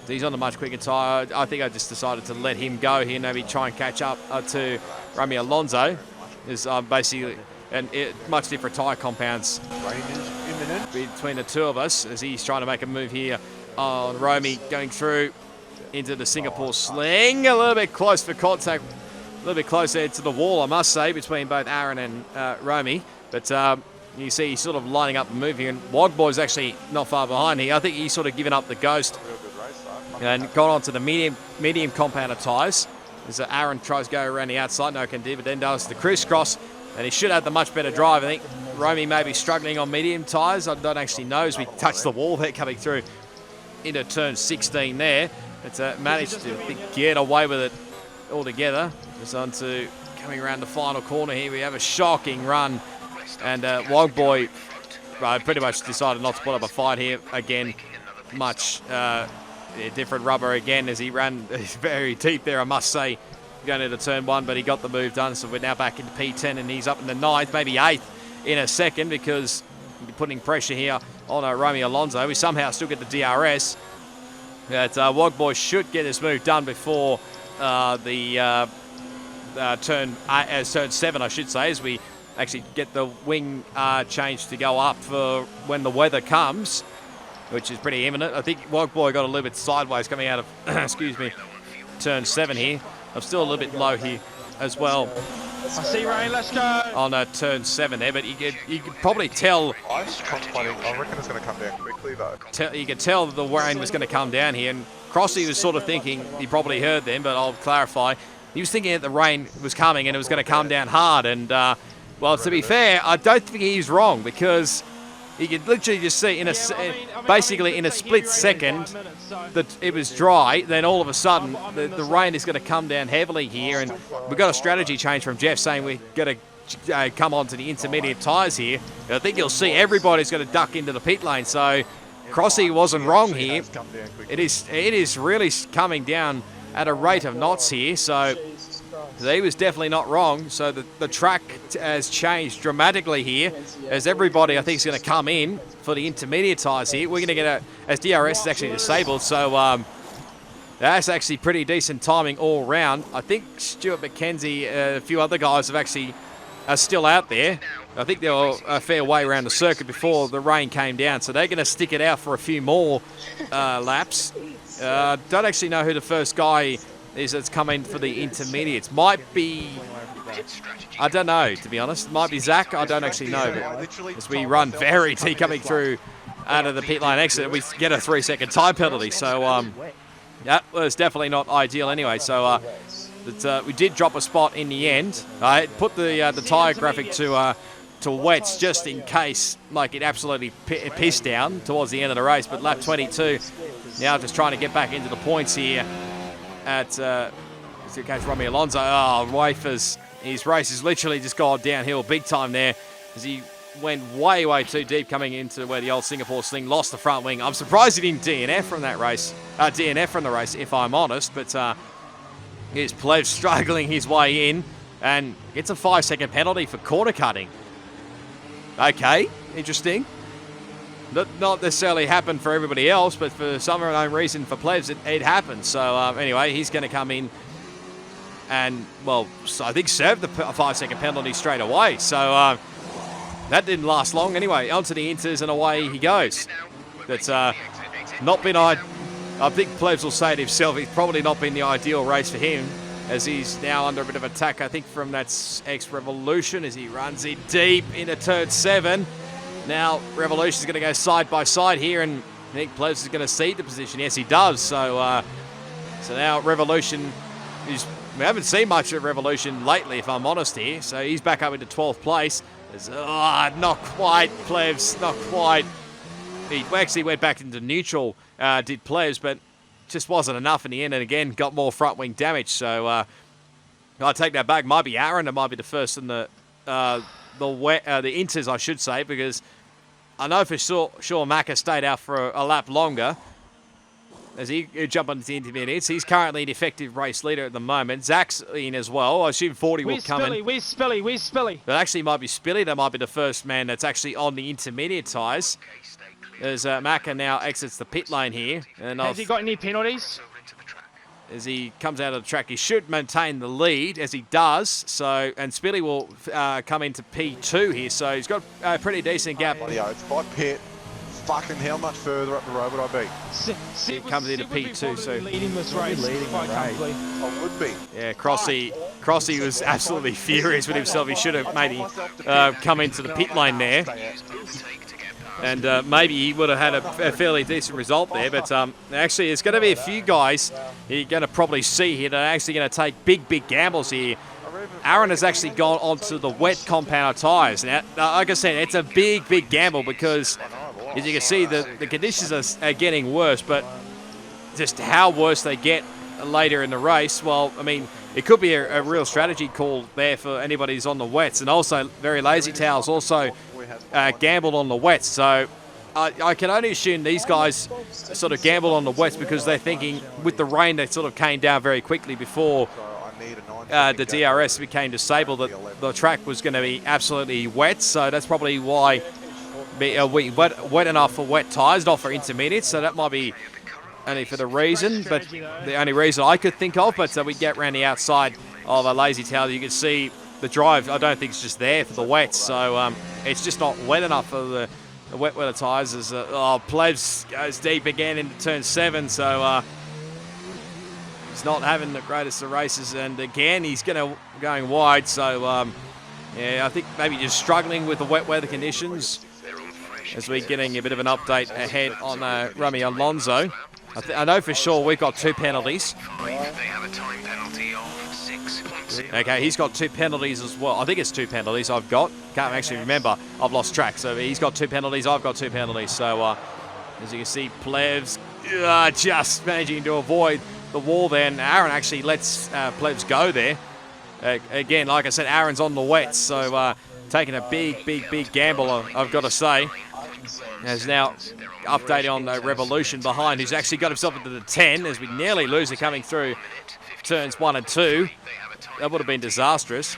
He's on the much quicker tyre. I think I just decided to let him go here. Maybe try and catch up to Romy Alonso. Is basically much different tyre compounds between the two of us as he's trying to make a move here on Romy going through into the Singapore sling. A little bit close for contact, a little bit closer to the wall, I must say, between both Aaron and Romy. But you see he's sort of lining up and moving, and Wogboy's actually not far behind here. I think he's sort of given up the ghost and gone on to the medium compounder tyres. As Aaron tries to go around the outside, no can do, but then does the crisscross. And he should have the much better drive. I think Romy may be struggling on medium tyres. I don't actually know as we touch the wall there coming through into turn 16 there. It's managed to get away with it altogether. It's on to coming around the final corner here. We have a shocking run. And Wogboy pretty much decided not to put up a fight here. Again, much different rubber again as he ran very deep there, I must say. Going into turn 1, but he got the move done, so we're now back into P10 and he's up in the 9th, maybe 8th in a second because we're putting pressure here on Romy Alonso. We somehow still get the DRS. But Wogboy should get this move done before the turn 7, I should say, as we actually get the wing change to go up for when the weather comes, which is pretty imminent. I think Wogboy got a little bit sideways coming out of, excuse me, turn 7 here. I'm still a little bit low here as well. I see rain, let's go. On turn 7 there, but you could probably tell. I reckon it's going to come down quickly though. You could tell the rain was going to come down here, and Crossy was sort of thinking, he probably heard them, but I'll clarify. He was thinking that the rain was coming and it was going to come down hard, and well, to be fair, I don't think he's wrong because you could literally just see basically in a split second that it was dry. Then all of a sudden, the rain is going to come down heavily here, and we've got a strategy change from Jeff saying we're going to come on to the intermediate tyres here. I think you'll see everybody's going to duck into the pit lane. So Crossy wasn't wrong here. It is really coming down at a rate of knots here. So he was definitely not wrong. So the track has changed dramatically here as everybody, I think, is going to come in for the intermediate tyres here. We're going to get as DRS is actually disabled. So that's actually pretty decent timing all round. I think Stuart McKenzie, a few other guys are still out there. I think they were a fair way around the circuit before the rain came down. So they're going to stick it out for a few more laps. Don't actually know who the first guy is that's coming for the intermediates. Might be I don't know, to be honest. Might be Zach. I don't actually know. But as we run very deep coming through out of the pit lane exit, we get a 3-second time penalty. So, that was definitely not ideal anyway. So, we did drop a spot in the end. I put the tyre graphic to wets just in case, like, it absolutely pissed down towards the end of the race. But lap 22, now just trying to get back into the points here at catch Romy Alonso. Oh, wafers. His race has literally just gone downhill big time there as he went way, way too deep coming into where the old Singapore Sling lost the front wing. I'm surprised he didn't DNF from that race, if I'm honest. But here's Plev struggling his way in and gets a 5-second penalty for corner cutting. Okay, interesting. Not necessarily happened for everybody else, but for some unknown reason for Plebs, it happened. So anyway, he's going to come in and, well, so I think served the 5-second penalty straight away. So that didn't last long anyway. Onto the inters and away he goes. That's not been, I think Plebs will say it himself, it's probably not been the ideal race for him as he's now under a bit of attack, I think, from that X-Revolution as he runs it deep into turn 7. Now, Revolution's going to go side by side here, and I think Plebs is going to cede the position. Yes, he does. So now Revolution we haven't seen much of Revolution lately, if I'm honest here. So he's back up into 12th place. Not quite, Plebs, not quite. He actually went back into neutral, did Plebs, but just wasn't enough in the end, and again, got more front wing damage. So I take that back. Might be Aaron, it might be the first in the inters, I should say, because I know for sure Macca stayed out for a lap longer as he jumped onto the intermediates. He's currently the effective race leader at the moment. Zach's in as well. I assume 40 will come in. Where's Spilly? But actually might be Spilly. That might be the first man that's actually on the intermediate tyres. As Macca now exits the pit lane here. And has he got any penalties? As he comes out of the track, he should maintain the lead, as he does. So, and Spilly will come into P2 here, so he's got a pretty decent gap. If I pit, fucking how much further up the road would I be? He comes into P2, so leading this race quite comfortably. I would be. Yeah, Crossy was absolutely furious with himself. He should have maybe come into the pit lane there. And maybe he would have had a fairly decent result there. But actually, there's going to be a few guys you're going to probably see here that are actually going to take big gambles here. Aaron has actually gone onto the wet compound tyres. Now, like I said, it's a big gamble because, as you can see, the conditions are getting worse. But just how worse they get later in the race, well, I mean, it could be a real strategy call there for anybody who's on the wets. And also, very lazy towels also gambled on the wets. So I can only assume these guys sort of gambled on the wets because they're thinking with the rain that sort of came down very quickly before the DRS became disabled, that the track was going to be absolutely wet. So that's probably why wet enough for wet tyres, not for intermediates. So that might be only for the reason, but the only reason I could think of. But we get around the outside of a lazy towel, you can see the drive, I don't think it's just there for the wets. So it's just not wet enough for the wet weather tyres. As Plebs goes deep again into turn 7. So he's not having the greatest of races, and again he's going wide. So yeah, I think maybe just struggling with the wet weather conditions as we're getting a bit of an update ahead on Romy Alonso. I know for sure we've got 2 penalties. They have a time penalty of 6.0. Okay, he's got 2 penalties as well. I think it's 2 penalties I've got. Can't actually remember. I've lost track. So he's got 2 penalties. I've got 2 penalties. So as you can see, Plebs just managing to avoid the wall there. And Aaron actually lets Plebs go there. Again, like I said, Aaron's on the wet. So taking a big gamble, I've got to say. Has now updated on the Revolution behind, who's actually got himself into the 10 as we nearly lose it coming through turns 1 and 2. That would have been disastrous.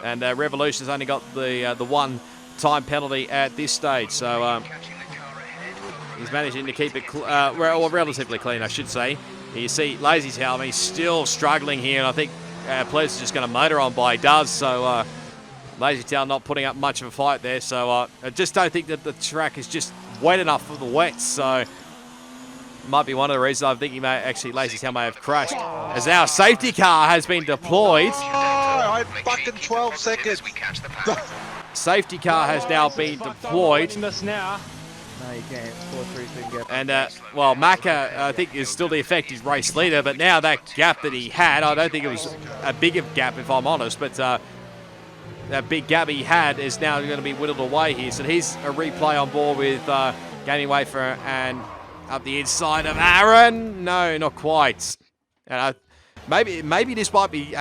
And Revolution's only got the 1 time penalty at this stage. So he's managing to keep it relatively clean, I should say. You see Lazy Towel, he's still struggling here, and I think Plebs is just going to motor on by. He does, so Lazy Towel not putting up much of a fight there. So I just don't think that the track is just wet enough for the wets. So might be one of the reasons I think Lazy Towel may have crashed. As our safety car has been deployed. I fucking 12 seconds. We catch the path. Safety car has now been deployed. This now. No, you can't. 4-3 so you can get. And, well, Maka, I think, is still the effective race leader, but now that gap that he had, I don't think it was a big gap, if I'm honest, but that big gap he had is now going to be whittled away here. So here's a replay on board with Gaming Wafer and up the inside of Aaron. No, not quite. Maybe this might be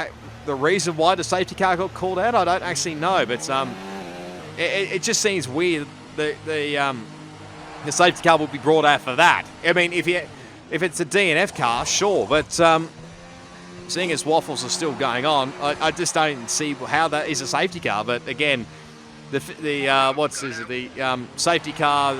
the reason why the safety car got called out. I don't actually know, but it just seems weird. The safety car will be brought out for that. I mean, if it's a DNF car, sure, but seeing as waffles are still going on, I just don't see how that is a safety car. But again, the safety car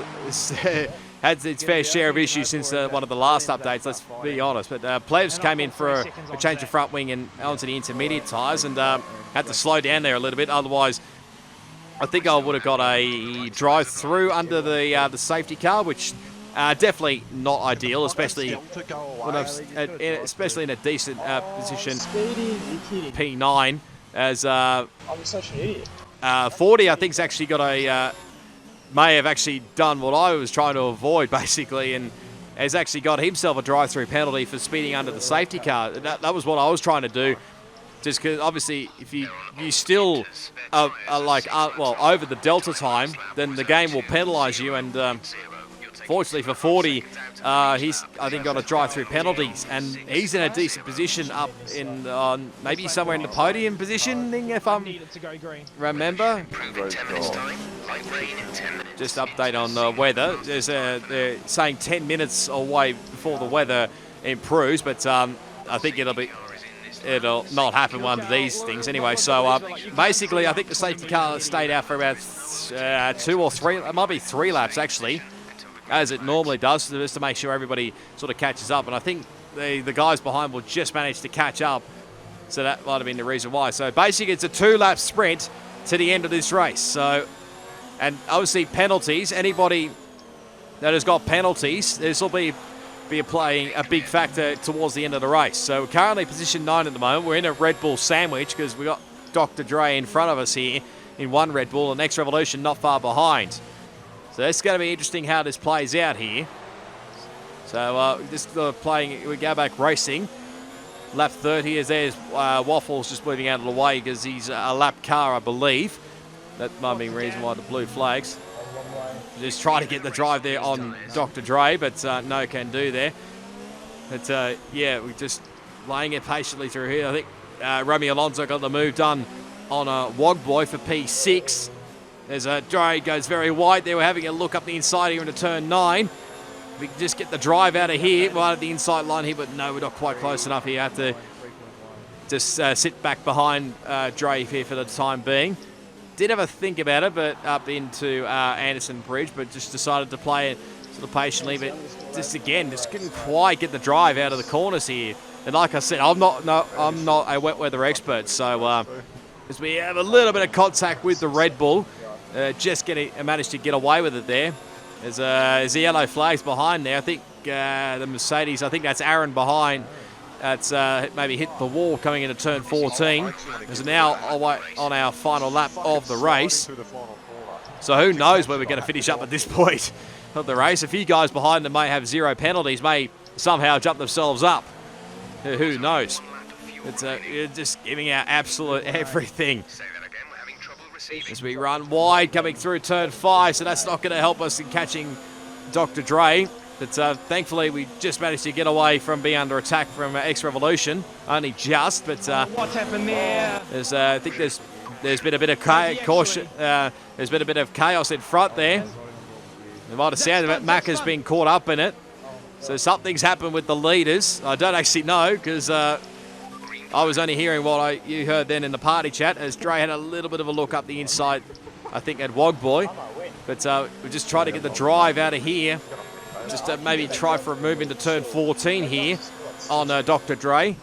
had its fair share of issues since one of the last updates, let's be honest. But Plebs came in for a change of front wing and onto the intermediate tyres and had to slow down there a little bit. Otherwise, I think I would have got a drive-through under the safety car, which definitely not ideal, especially especially in a decent position. P9 as I'm such an idiot. 40, I think, has actually got may have actually done what I was trying to avoid, basically, and has actually got himself a drive-through penalty for speeding under the safety car. That was what I was trying to do. Just because, obviously, if you still are over the delta time, then the game will penalise you. And fortunately for 40, he's, I think, got a drive-through penalties, and he's in a decent position up in maybe somewhere in the podium positioning, if I remember. Just update on the weather. They're saying 10 minutes away before the weather improves, but I think it'll not happen one of these things anyway. So basically, I think the safety car stayed out for about 2 or 3, it might be 3 laps actually, as it normally does, just to make sure everybody sort of catches up. And I think the guys behind will just manage to catch up, so that might have been the reason why. So basically, it's a 2-lap sprint to the end of this race. So, and obviously penalties, anybody that has got penalties, this will be playing a big factor towards the end of the race. So we're currently position 9 at the moment. We're in a Red Bull sandwich because we got Dr. Dre in front of us here in one Red Bull, and Next Revolution not far behind. So it's going to be interesting how this plays out here. So just playing, we go back racing. Lap 30 as there's Waffles just moving out of the way because he's a lap car, I believe. That might be the reason why the blue flags. Just trying to get the drive there on Dr. Dre, but no can do there. But yeah, we're just laying it patiently through here. I think Romy Alonso got the move done on a Wogboy for P6. There's Dre goes very wide there. We're having a look up the inside here into turn 9. We can just get the drive out of here, right at the inside line here, but no, we're not quite close enough here. Have to just sit back behind Dre here for the time being. Did have a think about it, but up into Anderson Bridge, but just decided to play it sort of patiently. But just again, just couldn't quite get the drive out of the corners here. And like I said, I'm not a wet weather expert, so as we have a little bit of contact with the Red Bull, just managed to get away with it there. There's the yellow flags behind there. I think the Mercedes, I think that's Aaron behind. That's maybe hit the wall coming into turn 14. It's now on our final lap of the race. So who knows where we're going to finish up at this point of the race. A few guys behind them may have 0 penalties, may somehow jump themselves up. Who knows? It's just giving out absolute everything. As we run wide coming through turn 5, so that's not going to help us in catching Dr. Dre. But thankfully, we just managed to get away from being under attack from X Revolution. Only just, but what's happened there? I think there's been a bit of caution. There's been a bit of chaos in front there. You might have sounded it. Mac has been caught up in it. So something's happened with the leaders. I don't actually know because I was only hearing what you heard then in the party chat as Dre had a little bit of a look up the inside, I think, at Wogboy. But we're just trying to get the drive out of here. Just maybe try for a move into turn 14 here on Dr. Dre.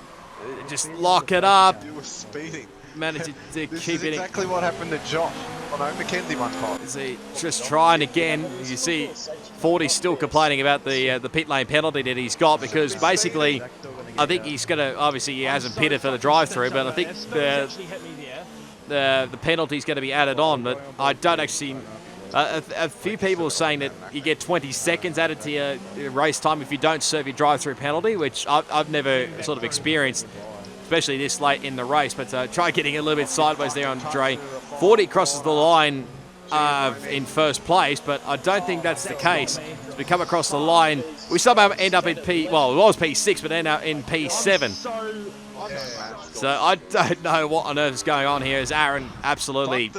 Just lock it up. You were speeding. Manage to This keep is it. exactly what happened to Josh on Mackenzie one time. See, just trying again. You see, 40 still complaining about the pit lane penalty that he's got because basically, I think he's going to, obviously he hasn't pitted for the drive-through, but I think the penalty's going to be added on, but I don't actually... a few people are saying that you get 20 seconds added to your race time if you don't serve your drive-through penalty, which I've never sort of experienced, especially this late in the race. But try getting a little bit sideways there on Dre. 40 crosses the line in first place, but I don't think that's the case. As we come across the line, we somehow end up in it was P6, but end up in P7. So I don't know what on earth is going on here as Aaron absolutely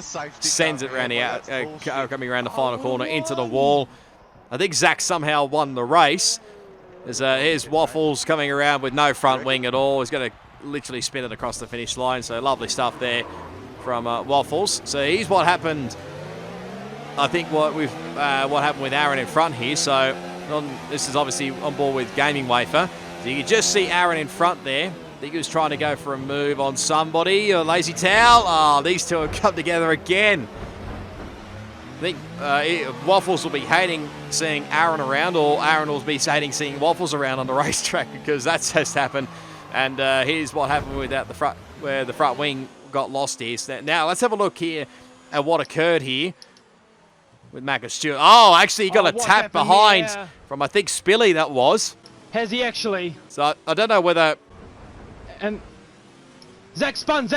sends it around the coming around the final corner into the wall. I think Zach somehow won the race. Here's Waffles coming around with no front wing at all. He's going to literally spin it across the finish line. So lovely stuff there from Waffles. So here's what happened. I think what happened with Aaron in front here. So this is obviously on board with Gaming Wafer. So you can just see Aaron in front there. I think he was trying to go for a move on somebody. A lazy towel. Oh, these two have come together again. I think Waffles will be hating seeing Aaron around, or Aaron will be hating seeing Waffles around on the racetrack, because that's just happened. And here's what happened with that, where the front wing got lost here. So now let's have a look here at what occurred here with Mac and Stewart. Oh, actually he got a tap behind from, I think, Spilly that was. Has he actually? So I don't know whether... And Zach spun.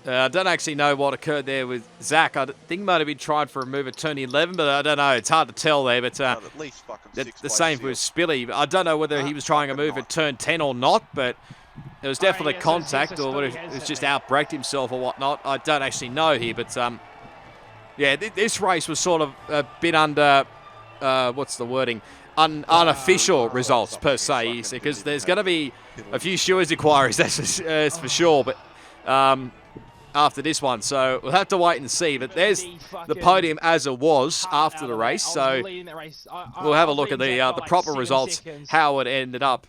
I don't actually know what occurred there with Zach. I think he might have been tried for a move at turn 11, but I don't know. It's hard to tell there. But at least the same with Spilly. I don't know whether he was trying a move at turn 10 or not, but it was definitely contact, or whether it was just outbraked himself or whatnot. I don't actually know here, but yeah, this race was sort of a bit under, what's the wording? Unofficial results per se, because there's going to be a few stewards inquiries, that's for sure, but after this one, so we'll have to wait and see. But there's the podium as it was after the race, so we'll have a look at the proper results, how it ended up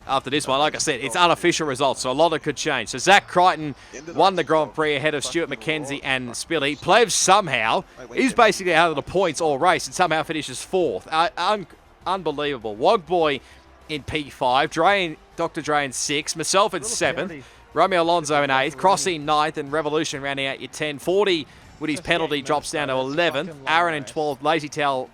after this one. Like I said, it's unofficial results, so a lot could change. So Zach Crichton won the Grand Prix ahead of Stuart McKenzie and Spilly. Plevs somehow, he's basically out of the points all race and somehow finishes 4th. Unbelievable. Wogboy in P5, Dr. Dre in 6th, myself in 7th, Romeo Alonso in 8th, Crossy 9th, and Revolution rounding out your 10. 40 with his penalty drops down to 11th, Aaron in 12th, Lazy Towel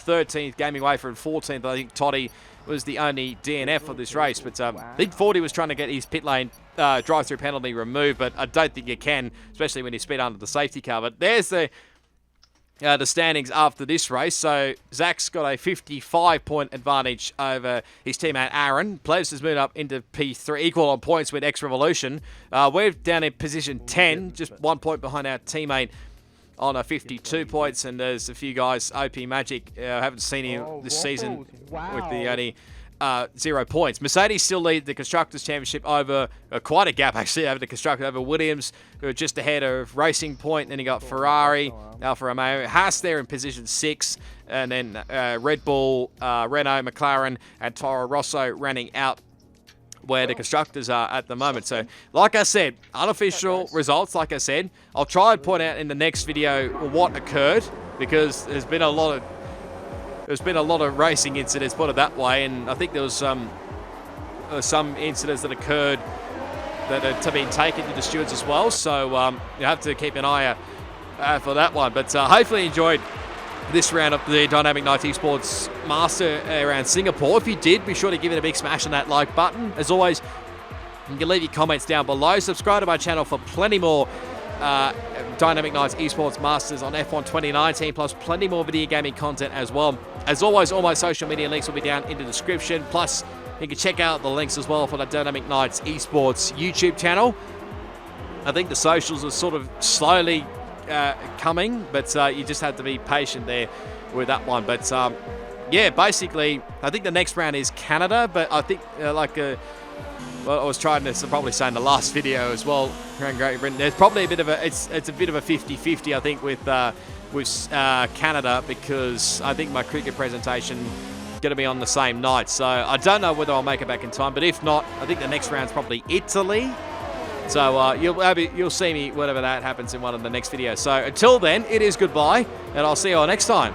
13th, Gaming Wafer in 14th. I think Toddy was the only DNF for this race, but I think 40 was trying to get his pit lane drive-through penalty removed, but I don't think you can, especially when you speed under the safety car. But there's the standings after this race. So Zach's got a 55-point advantage over his teammate Aaron. Plevs has moved up into P3, equal on points with X Revolution. We're down in position 10, just 1 point behind our teammate on 52 points, and there's a few guys, OP Magic, haven't seen him this season with the only 0 points. Mercedes still lead the Constructors' Championship over, quite a gap actually, over the Constructors, over Williams, who are just ahead of Racing Point. Then you got Ferrari, Alfa Romeo, Haas there in position 6, and then Red Bull, Renault, McLaren, and Toro Rosso running out where the Constructors are at the moment. So, like I said, unofficial results, like I said. I'll try and point out in the next video what occurred, because there's been a lot of racing incidents, put it that way, and I think there was some incidents that occurred that are being taken to the stewards as well. So you have to keep an eye out for that one. But hopefully you enjoyed this round of the Dynamic Nights Esports Master around Singapore. If you did, be sure to give it a big smash on that like button. As always, you can leave your comments down below. Subscribe to my channel for plenty more Dynamic Nights Esports Masters on F1 2019, plus plenty more video gaming content as well. As always, all my social media links will be down in the description. Plus, you can check out the links as well for the Dynamic Nights Esports YouTube channel. I think the socials are sort of slowly coming, but you just have to be patient there with that one. But yeah, basically, I think the next round is Canada, but I think well, I was trying to probably say in the last video as well, around Great Britain, there's probably a bit of it's a bit of a 50-50, I think, with Canada, because I think my cricket presentation is going to be on the same night. So I don't know whether I'll make it back in time, but if not, I think the next round's probably Italy. So you'll see me whenever that happens in one of the next videos. So until then, it is goodbye, and I'll see you all next time.